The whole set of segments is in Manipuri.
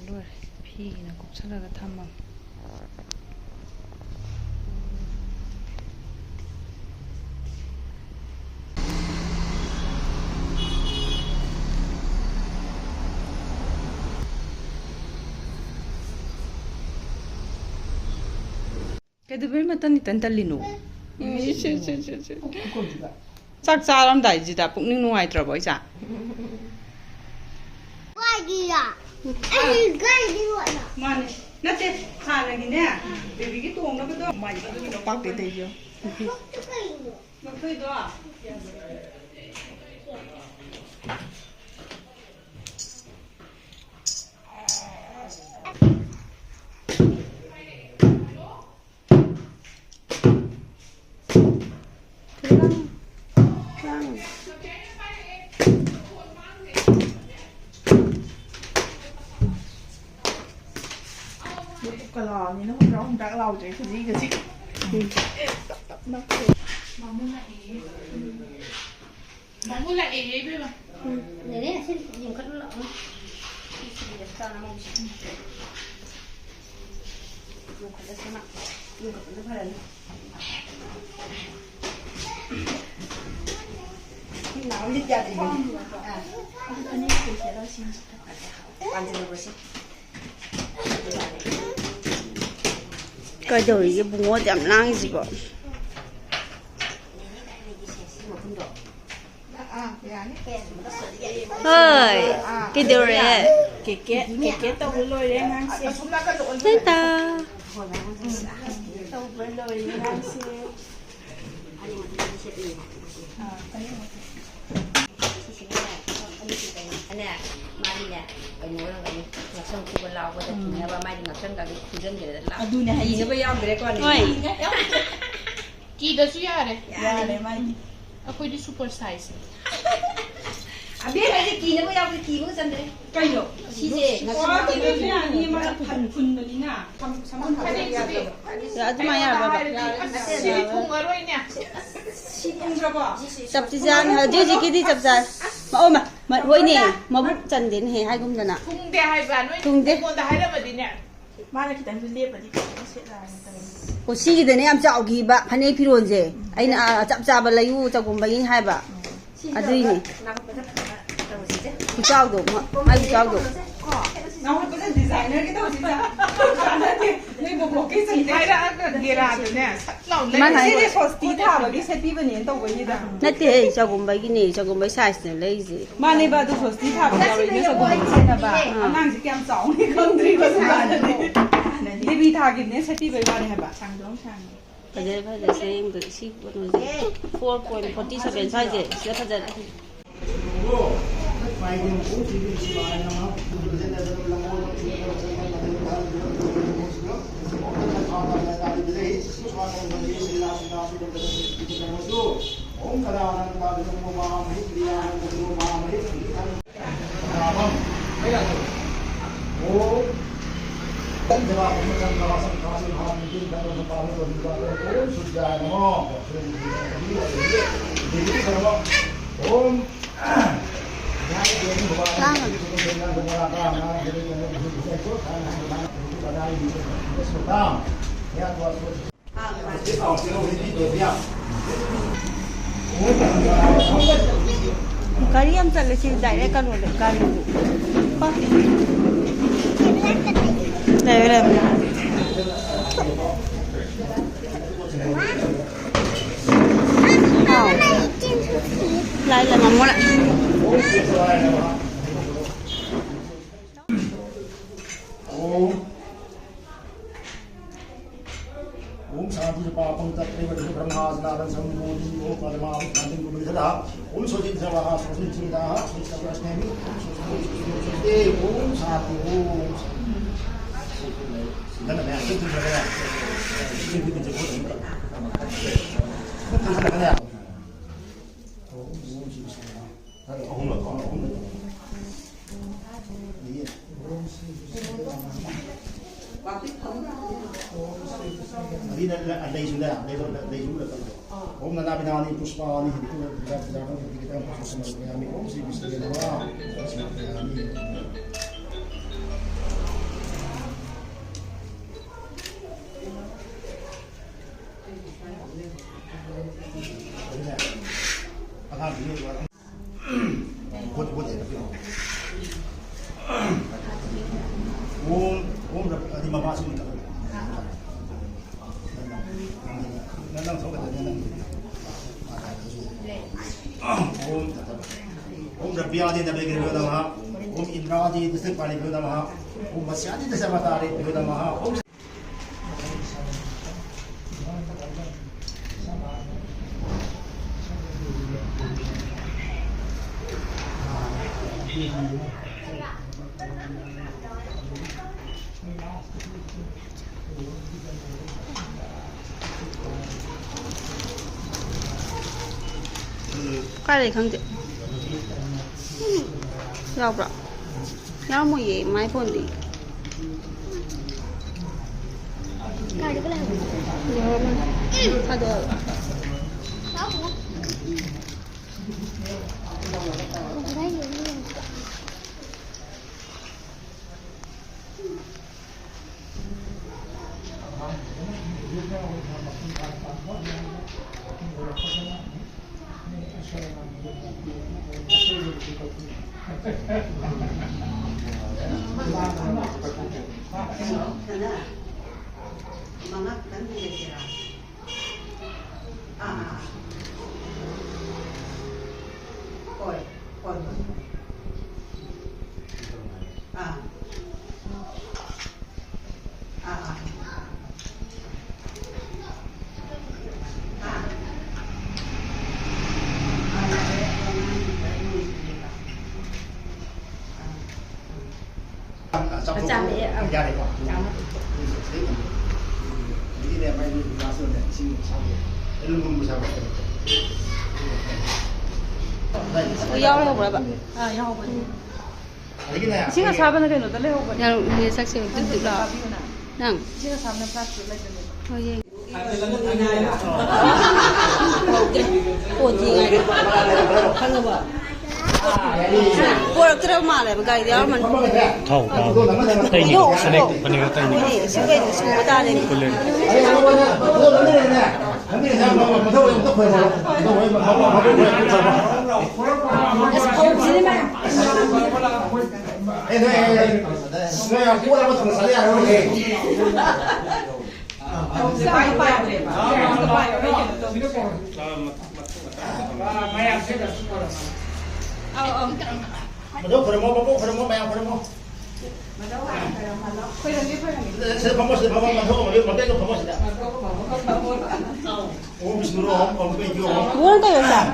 ด้วยพี่นะกุศลกธรรม그래도 matani tantalino. sak saram dai ji da pukning nuai tra boi cha. Gai gi ya. Ai gai gi wa na. Mane. Na te khana gi ne. Baby gi tong na ba do mai ba do pak te te jo. Ba kai do. Cái lò này nó không rõ không trả lâu chứ cái gì nó Mà mua lại ý biết mà. Để đấy là xin dùng cắt lợn. Để cho nó mong chỉ. Dùng cắt sẽ nặng. Dùng cắt nó phải cái nào đi ra thì mình cái này thì sẽ lo xin ăn cho nó xin cái đời cái bún ngô chấm lang gì vậy ơi cái điều này cái tàu lôi đấy ngang xe thế ta tàu lôi ngang xe nè mai nè cái nhớ là cái ngọc sơn khu bên lào có thể nghe ba mai ngọc sơn cả cái khu dân vậy là gì nó bây giờ cái con này Chi da su yare. ya le mai Ako'y di super size. à biết cái gì nó bây giờ cái gì cũng dân đấy Kai yo. chi gì ngọc sơn cái cái này ni ma phan phun no ni na. Tham samon ha ya. ya tu maya ba Sili kung aroy niya. Sipung ra ba. tập thì gian giờ gì cái đi tập dài mà ôm mà hồi nè mà bút chân đến hè hai hôm rồi nè Kung de hay ba noy. Kung de. Kung da hay na ba din niya. mai là cái tấm liệp là đi cái sẽ là cô xí cái này em chọn gì bạn hắn ấy phi đồn gì anh à chậm chạp là lấy u cho cùng mấy hai bạn à đây nè chọn được mà ai chọn được Nào có cái designer cái đâu 진짜. Này bộ cái gì Hay ra ang gira do niya. Law Mà le. này- cái first tí thả vào cái set đi bên nhện đâu vậy đó. nãy thì cho cùng mấy cái này cho cùng mấy size này lấy gì Mà này bà tôi first tí thả vào rồi nhớ sao cũng không xem bà. Anh đang chỉ kem sống thì không đi có gì bà này. Đi bị thả cái này set đi về bà này bà. sang đúng sang phải để xem được ship của nó gì 4.47 size gì sẽ phải để Kalian tak lesi direct kan udah kali bu. Apa? Dah. Lại là mắm lại. Om Shanti Papam Tattva Brahma Snaran Sambodhi Om Padma Shanti Gurudhara Om Sojit Javaha Sojit Chimdaha Sojit Prasnemi Sojit Om Shanti Om Dana mẹ rất là đẹp. Xin quý vị chỉ có thể rất là đẹp. Ông là có ông là đi đây xuống đây xuống được hôm nay bên nào đi puspa đi thì chúng ta ra đó thì kita langsung sama dengan kami om sih bisa dia doang Om Rabbiadi Nabegir Namaha, Om Indradi Disipali Namaha, Om Masyadi Disamatari Namaha, Om Cái này không chị rau bọ rau một gì máy phun đi cái đó cái này rồi mà thay đổi Chạm đi ạ. Chạm đi. Chạm. Ini dia main di langsung dari sini sampai ilmu sampai. rau đâu rồi bạn rau bột. Lagi ni. Sini sahabat nak kena lepas. rau ini saksi untuk tự đỏ nằng Sini sahabat nak plastik lagi. thôi gì ủa gì này không được bỏ cô được treo mà lại một cái đéo mình thầu tay nhỉ cái này bên này tay nhỉ này xuống đây xuống cái ta đây lên Betul, perempuan bayang perempuan. Saya pamos, makai tu pamos tidak. Oh, bismillah, om pergi om. muốn tay rồi sao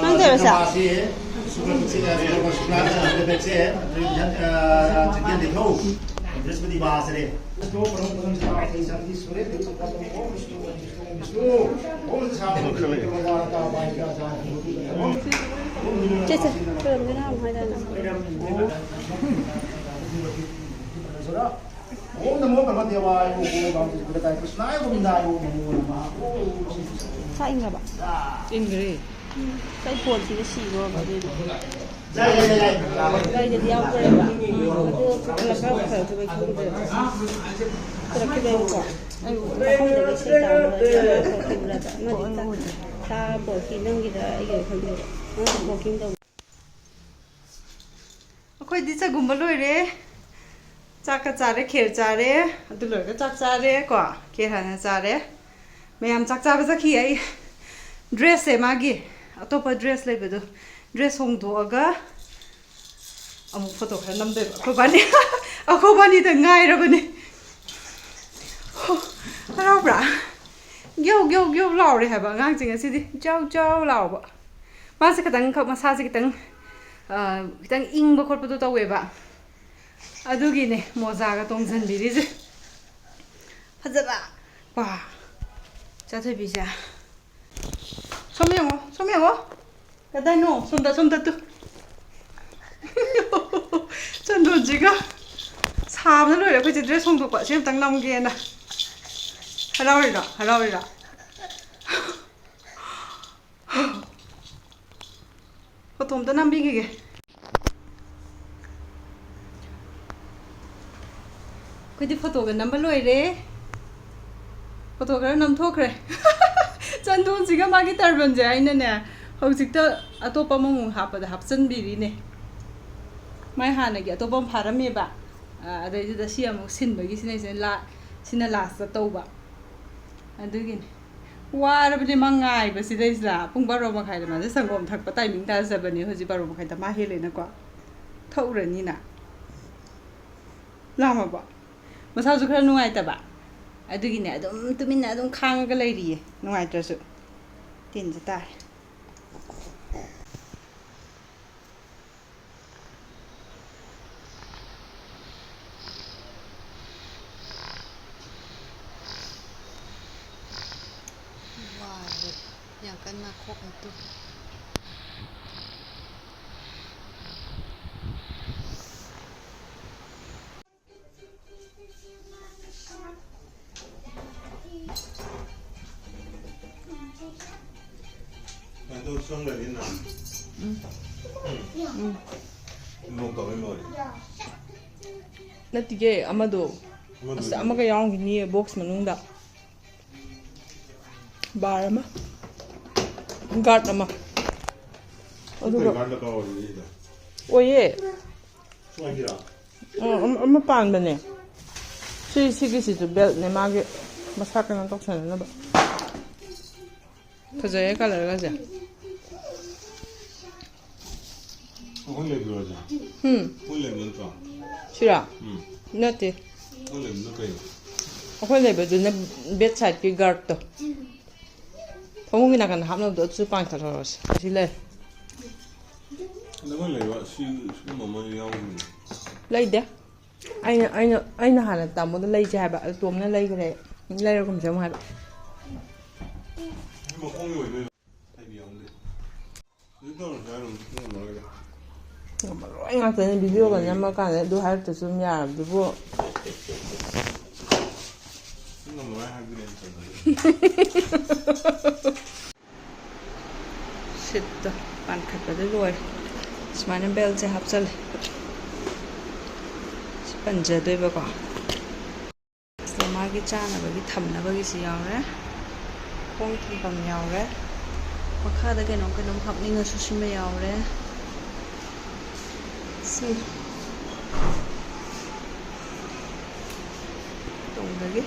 mang tay rồi sao Masih, sebelum kita bersekolah, berbaca, sekian di kau. Terus beri bahasa dia. Itu perempuan saya sangat sore, itu kata om, Bisnu. Om itu sama. chết rồi tôi làm cái nào hay là Om namo Bhagavate Devaya, Om Bhagavate Devaya, Krishnaya Govindaya, Om Namo Namaha. sao anh hả bạn In gray. cái cuộn thì nó xì rồi vào đây Jai. đây thì đeo cái bạn là các bạn phải cho mình không được tức là cái bên quả không để cái xe tàu là không là bạn mà ta bỏ khi nâng gì đó ấy không được nó bỏ kim đồng Koi di Chagumba loi re. Chak ka cha re kher cha re. Adu loi ka chak cha re kwa. Kher hana cha re. Mayam chak cha ba zakhi ai. Dress e magi. Atopa dress le bedu. Dress hong do aga. Amu photo khar nam de ko bani. Ako bani ta ngai ra bani. Rau bra. Gyo lao re ha ba ngang jing asi di. Jau lao ba. Ma se ka tang ka ma sa se ka tang kitang ing ba khotpa to tawe ba adugi ne moza ga tongjan biri je phajara wa cha thoi bi ja somyang ka dai no somda tu chandu jiga sam na loi ko je dress hong do pa sem tang nam ge na harawi Potom ta nam bi ge Koi di photo ga number loi re photo ga nam thok re ꯁꯟꯗꯣꯟꯁꯤꯒ ꯃꯥꯒꯤ ꯇꯔꯕꯟꯁꯦ ꯑꯩꯅꯅꯦ ꯍꯧꯖꯤꯛꯇ ꯑꯇꯣꯞꯄ ꯃꯃꯨꯡ ꯍꯥꯞꯄꯗ ꯍꯥꯞꯆꯤꯟꯕꯤꯔꯤꯅꯦ ꯃꯥꯏ ꯍꯥꯟꯅꯒꯤ ꯑꯇꯣꯞꯄ ꯑꯃ ꯐꯥꯔꯝꯃꯦꯕ ꯑꯗꯩꯗꯨꯗ ꯁꯤ ꯑꯃꯨꯛ ꯁꯤꯟꯕꯒꯤ ꯁꯤꯅ ꯂꯥꯁꯇ ꯇꯧꯕ ꯑꯗꯨꯒꯤꯅꯤ ꯋꯥꯔꯕꯗꯤ ꯃꯥ ꯉꯥꯏꯕꯁꯤꯗꯩꯁꯤꯗ ꯄꯨꯡ 12:30ꯗ ꯃꯥꯁꯦ ꯁꯪꯒꯣꯝ ꯊꯛꯄ ꯇꯥꯏꯃꯤꯡ ꯇꯥꯖꯕꯅꯦ ꯍꯧꯖꯤꯛ 12:30ꯗ ꯃꯥ ꯍꯦꯜꯂꯦꯅꯀꯣ ꯊꯛꯎꯔꯅꯤꯅ ꯂꯥꯝꯃꯕꯣ ꯃꯁꯥꯁꯨ ꯈꯔ ꯅꯨꯡꯉꯥꯏꯇꯕ ꯑꯗꯨꯒꯤꯅꯦ ꯑꯗꯨꯝ ꯇꯨꯃꯤꯟꯅ ꯑꯗꯨꯝ ꯈꯥꯡꯉꯒ ꯂꯩꯔꯤꯌꯦ ꯅꯨꯡꯉꯥꯏꯇ꯭ꯔꯁꯨ ꯇꯤꯟꯁꯦ ꯇꯥꯔꯦ ꯋꯥꯔꯦ ꯌꯥꯝ ꯀꯟꯅ ꯈꯣꯛꯂꯛꯇꯨ ꯅꯠꯇꯤꯒꯦ ꯑꯃꯗꯣ ꯑꯁ ꯑꯃꯒ ꯌꯥꯎꯔꯝꯈꯤꯅꯤꯌꯦ ꯕꯣꯛꯁ ꯃꯅꯨꯡꯗ ꯕꯥꯔ ꯑꯃ ꯒꯥꯔꯗ ꯑꯃ ꯑꯗꯨꯒ ꯑꯣꯏꯌꯦ ꯑꯃ ꯄꯥꯟꯕꯅꯦ ꯁꯤꯒꯤꯁꯤꯁꯨ ꯕꯦꯜꯠꯅꯦ ꯃꯥꯒꯤ ꯃꯁꯥ ꯀꯩꯅꯣ ꯇꯧꯁꯟꯅꯅꯕ ꯐꯖꯩꯌꯦ ꯀꯂꯔꯒꯁꯦ 시라. 너티. ꯑꯩꯈꯣꯏ ꯂꯩꯕꯗꯨꯅ ꯕꯦꯠ ꯁꯥꯏꯠꯀꯤ ꯒꯥꯔꯗꯇꯣ ꯐꯃꯨꯡꯒꯤ ꯅꯥꯀꯟꯗ ꯍꯥꯞꯅꯕꯗꯣ ꯑꯗꯨꯁꯨ ꯄꯥꯡꯊꯔꯛꯑꯁꯤ ꯁꯤ ꯂꯩ ꯂꯩꯗꯦ ꯑꯩꯅ ꯍꯥꯟꯅ ꯇꯥꯃꯣꯗ ꯂꯩꯁꯦ ꯍꯥꯏꯕ ꯑꯗꯨ ꯇꯣꯝꯅ ꯂꯩꯈ꯭ꯔꯦ ꯂꯩꯔꯒꯨꯝꯁꯦ ꯑꯃꯨꯛ ꯍꯥꯏꯕ ꯂꯣꯏ ꯉꯥꯛꯇꯅꯦ ꯚꯤꯗꯤꯑꯣꯒ ꯅꯝꯃꯀꯥꯟꯗ ꯑꯗꯨ ꯍꯥꯏꯔꯛꯇꯁꯨ ꯑꯗꯨꯝ ꯌꯥꯔꯕꯗꯨꯕꯨ ꯁꯤꯠꯇꯣ ꯄꯥꯟꯈꯠꯄꯗ ꯂꯣꯏꯔꯦ ꯁꯨꯃꯥꯏꯅ ꯕꯦꯜꯁꯦ ꯍꯥꯞꯆꯜꯂꯦ ꯁꯤ ꯄꯟꯖꯗꯣꯏꯕꯀꯣ ꯁꯤꯗ ꯃꯥꯒꯤ ꯆꯥꯅꯕꯒꯤ ꯊꯝꯅꯕꯒꯤꯁꯤ ꯌꯥꯎꯔꯦ ꯈꯣꯡ ꯊꯝꯐꯝ ꯌꯥꯎꯔꯦ ꯃꯈꯥꯗ ꯀꯩꯅꯣꯝ ꯍꯥꯞꯅꯤꯡꯉꯁꯨ ꯁꯤꯃ ꯌꯥꯎꯔꯦ ꯁꯤ ꯇꯧꯗꯒꯤ